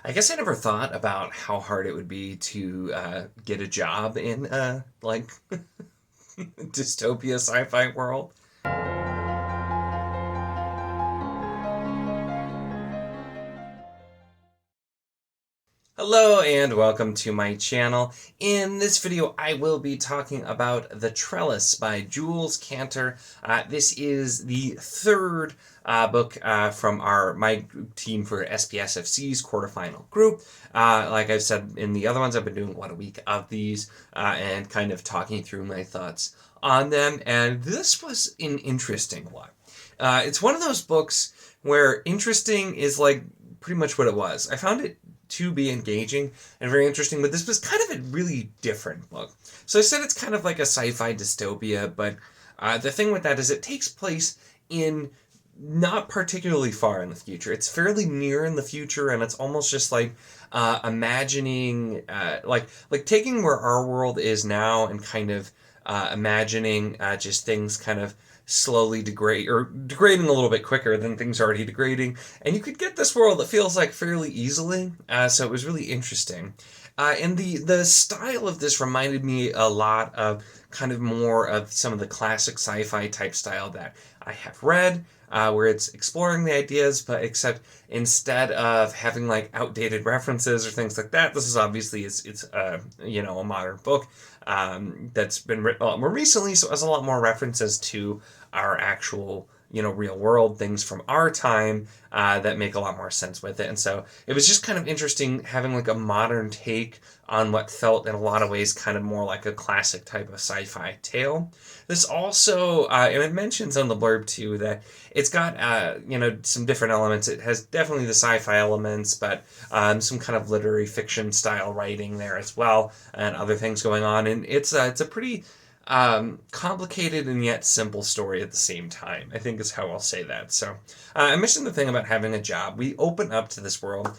I guess I never thought about how hard it would be to get a job in like dystopia sci-fi world. Hello and welcome to my channel. In this video, I will be talking about The Trellis by Jools, Cantor. This is the third book from my team for SPSFC's quarterfinal group. Like I've said in the other ones, I've been doing a week of these and kind of talking through my thoughts on them. And this was an interesting one. It's one of those books where interesting is like pretty much what it was. I found it to be engaging and very interesting, but this was kind of a really different book. So I said it's kind of like a sci-fi dystopia, but the thing with that is it takes place in not particularly far in the future. It's fairly near in the future, and it's almost just like imagining, like taking where our world is now and kind of imagining just things kind of slowly degrading a little bit quicker than things are already degrading, and you could get this world that feels like fairly easily. So it was really interesting, and the style of this reminded me a lot of kind of more of some of the classic sci-fi type style that I have read, where it's exploring the ideas, but except instead of having like outdated references or things like that, this is obviously it's a modern book that's been written a lot more recently, so it has a lot more references to our actual real world things from our time that make a lot more sense with it. And so it was just kind of interesting having like a modern take on what felt in a lot of ways kind of more like a classic type of sci-fi tale. This also, and it mentions on the blurb too, that it's got some different elements. It has definitely the sci-fi elements, but some kind of literary fiction style writing there as well, and other things going on. And it's a pretty complicated and yet simple story at the same time, I think is how I'll say that. So I mentioned the thing about having a job. We open up to this world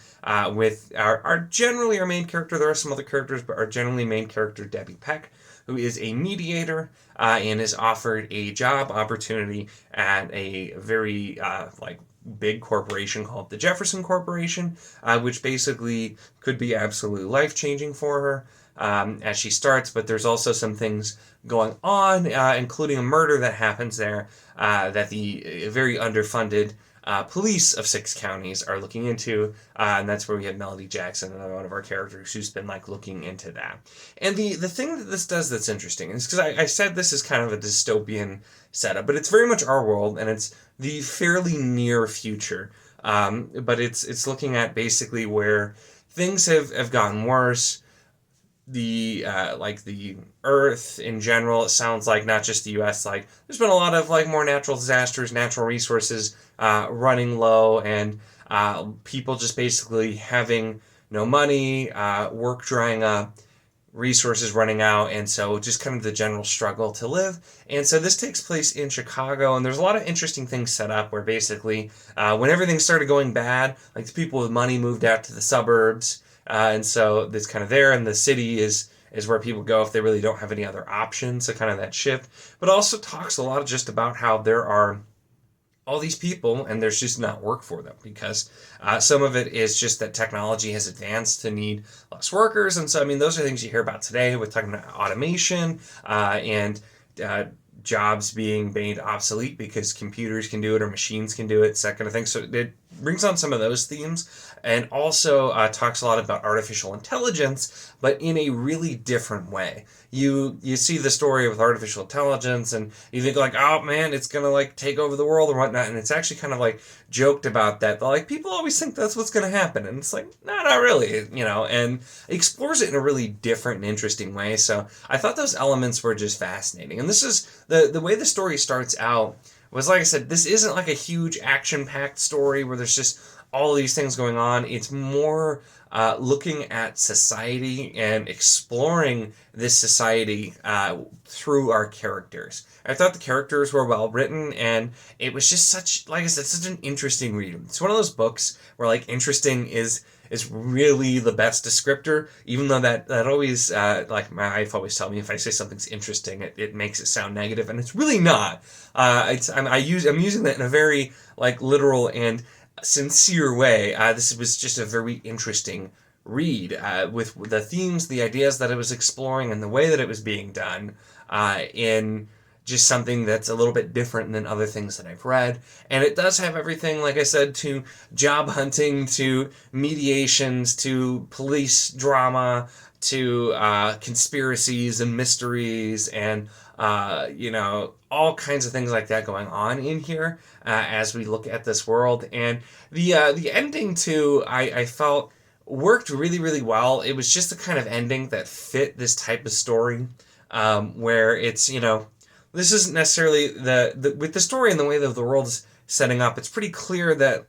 with our generally our main character. There are some other characters, but our generally main character, Debbie Peck, who is a mediator and is offered a job opportunity at a very big corporation called the Jefferson Corporation, which basically could be absolutely life-changing for her as she starts, but there's also some things going on, including a murder that happens there that the very underfunded police of 6 counties are looking into, and that's where we have Melody Jackson, another one of our characters, who's been looking into that. And the thing that this does that's interesting is because I said this is kind of a dystopian setup, but it's very much our world, and it's the fairly near future. But it's looking at basically where things have gotten worse. The Earth in general, it sounds like not just the U.S. There's been a lot of more natural disasters, natural resources running low, and people just basically having no money, work drying up, resources running out, and so just kind of the general struggle to live. And so this takes place in Chicago, and there's a lot of interesting things set up where basically when everything started going bad, the people with money moved out to the suburbs. And so it's kind of there, and the city is where people go if they really don't have any other options, so kind of that shift. But also talks a lot just about how there are all these people and there's just not work for them because some of it is just that technology has advanced to need less workers. And so, those are things you hear about today with talking about automation and jobs being made obsolete because computers can do it or machines can do it, that kind of thing. So it brings on some of those themes, and also talks a lot about artificial intelligence, but in a really different way. You see the story with artificial intelligence, and you think oh man, it's gonna take over the world or whatnot, and it's actually kind of joked about that. People always think that's what's gonna happen, and it's no, not really, and explores it in a really different and interesting way. So I thought those elements were just fascinating, and this is the way the story starts out. Was like I said, this isn't a huge action-packed story where there's just all these things going on. It's more looking at society and exploring this society through our characters. I thought the characters were well written, and it was just such an interesting read. It's one of those books where interesting is really the best descriptor, even though that always my wife always tells me if I say something's interesting, it makes it sound negative, and it's really not. I'm using that in a very literal and sincere way. This was just a very interesting read with the themes, the ideas that it was exploring, and the way that it was being done in just something that's a little bit different than other things that I've read. And it does have everything, like I said, to job hunting, to mediations, to police drama, to conspiracies and mysteries, and all kinds of things like that going on in here as we look at this world. And the ending too, I felt worked really, really well. It was just the kind of ending that fit this type of story, where it's, this isn't necessarily with the story and the way that the world is setting up. It's pretty clear that,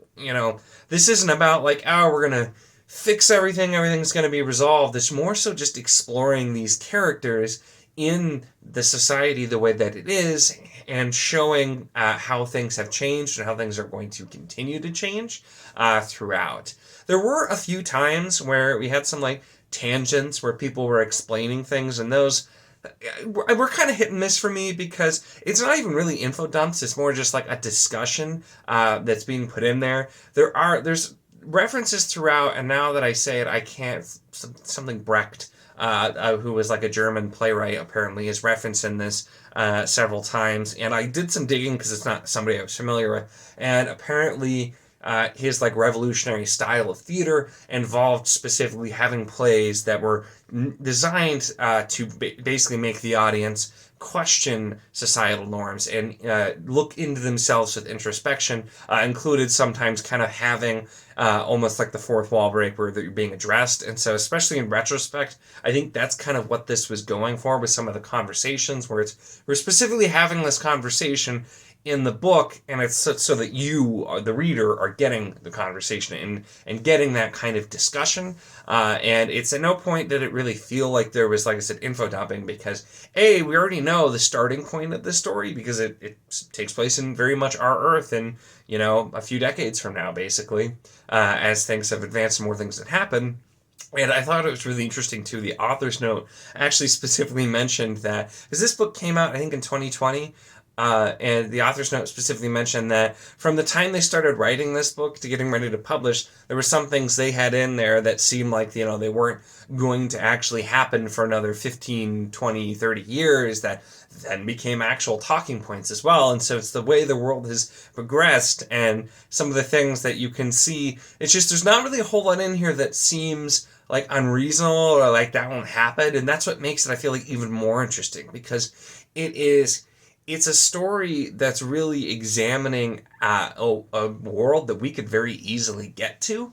this isn't about like, oh, we're going to fix everything, everything's going to be resolved. It's more so just exploring these characters in the society the way that it is, and showing how things have changed and how things are going to continue to change throughout. There were a few times where we had some like tangents where people were explaining things, and those were kind of hit and miss for me, because it's not even really info dumps. It's more just like a discussion that's being put in there. There's references throughout, and now that I say it, I can't. Something Brecht, who was like a German playwright, apparently is referenced in this several times. And I did some digging because it's not somebody I was familiar with. And apparently, his like revolutionary style of theater involved specifically having plays that were designed to basically make the audience question societal norms and look into themselves with introspection, included sometimes kind of having almost like the fourth wall break where you're being addressed. And so especially in retrospect, I think that's kind of what this was going for with some of the conversations, where we're specifically having this conversation in the book, and it's so that you, the reader, are getting the conversation and getting that kind of discussion. And it's at no point did it really feel like there was, like I said, info dumping, because we already know the starting point of this story, because it takes place in very much our Earth in, a few decades from now, basically, as things have advanced and more things that happen. And I thought it was really interesting, too. The author's note actually specifically mentioned that, because this book came out, I think, in 2020, and the author's note specifically mentioned that from the time they started writing this book to getting ready to publish, there were some things they had in there that seemed like, they weren't going to actually happen for another 15, 20, 30 years, that then became actual talking points as well. And so it's the way the world has progressed, and some of the things that you can see. It's just, there's not really a whole lot in here that seems like unreasonable or like that won't happen. And that's what makes it, I feel like, even more interesting, because it's a story that's really examining a world that we could very easily get to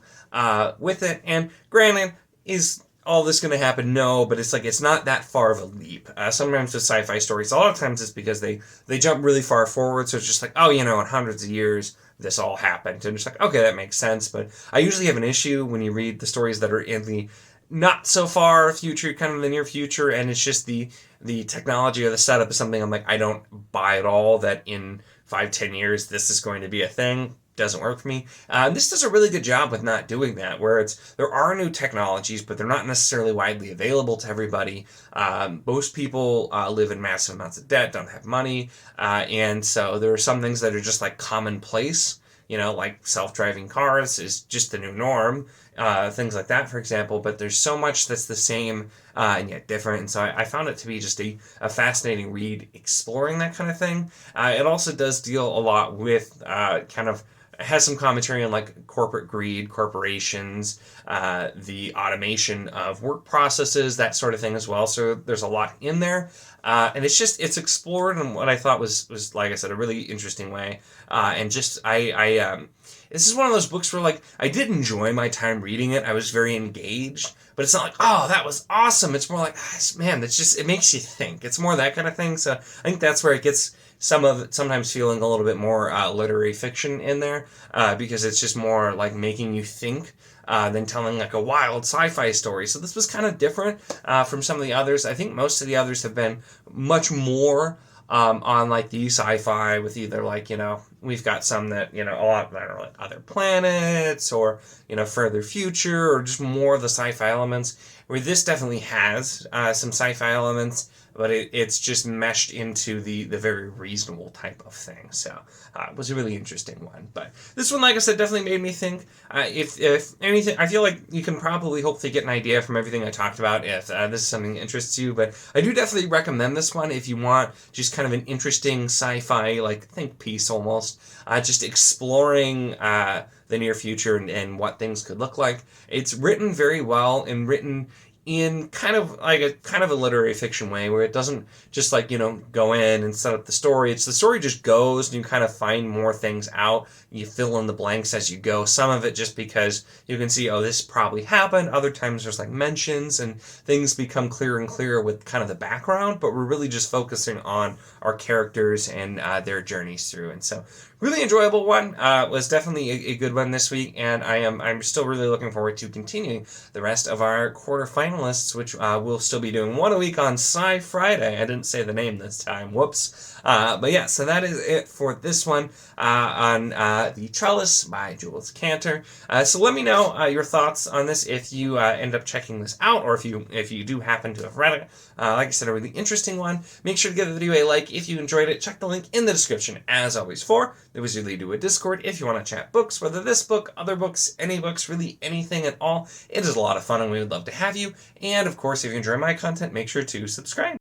with it. And granted, is all this going to happen? No, but it's like, it's not that far of a leap. Sometimes with sci-fi stories, a lot of times it's because they jump really far forward. So it's just like, in hundreds of years, this all happened. And it's like, okay, that makes sense. But I usually have an issue when you read the stories that are in the not so far future, kind of the near future, and it's just the technology or the setup is something I'm like, I don't buy at all that in 5-10 years this is going to be a thing. Doesn't work for me. This does a really good job with not doing that, where there are new technologies, but they're not necessarily widely available to everybody. Most people live in massive amounts of debt, don't have money, and so there are some things that are just like commonplace. Like self-driving cars is just the new norm, things like that, for example. But there's so much that's the same and yet different. And so I found it to be just a fascinating read exploring that kind of thing. It also does deal a lot with has some commentary on like corporate greed, corporations, the automation of work processes, that sort of thing as well. So there's a lot in there. And it's explored in what I thought was, like I said, a really interesting way. And just, this is one of those books where, like, I did enjoy my time reading it. I was very engaged, but it's not like, oh, that was awesome. It's more like, man, it makes you think. It's more that kind of thing. So I think that's where it gets some of it sometimes feeling a little bit more literary fiction in there, because it's just more like making you think than telling like a wild sci-fi story. So this was kind of different from some of the others. I think most of the others have been much more on like the sci-fi, with either like, we've got some that, a lot that are like other planets or, further future, or just more of the sci-fi elements, where this definitely has some sci-fi elements, but it's just meshed into the very reasonable type of thing. So it was a really interesting one. But this one, like I said, definitely made me think. If anything, I feel like you can probably hopefully get an idea from everything I talked about if this is something that interests you. But I do definitely recommend this one if you want just kind of an interesting sci-fi, like think piece almost, just exploring the near future and what things could look like. It's written very well and written in kind of a literary fiction way where it doesn't just go in and set up the story. It's the story just goes and you kind of find more things out. You fill in the blanks as you go. Some of it just because you can see, oh, this probably happened. Other times there's mentions and things become clearer and clearer with kind of the background, but we're really just focusing on our characters and their journeys through. And so really enjoyable one. Was definitely a good one this week, and I'm still really looking forward to continuing the rest of our quarterfinalists, which we'll still be doing one a week on Sci-Friday. I didn't say the name this time. Whoops. But yeah, so that is it for this one on the Trellis by Jools Cantor. So let me know your thoughts on this if you end up checking this out, or if you do happen to have read it. Like I said, a really interesting one. Make sure to give the video a like if you enjoyed it. Check the link in the description as always for. There was your lead to a Discord if you want to chat books, whether this book, other books, any books, really anything at all. It is a lot of fun and we would love to have you. And of course, if you enjoy my content, make sure to subscribe.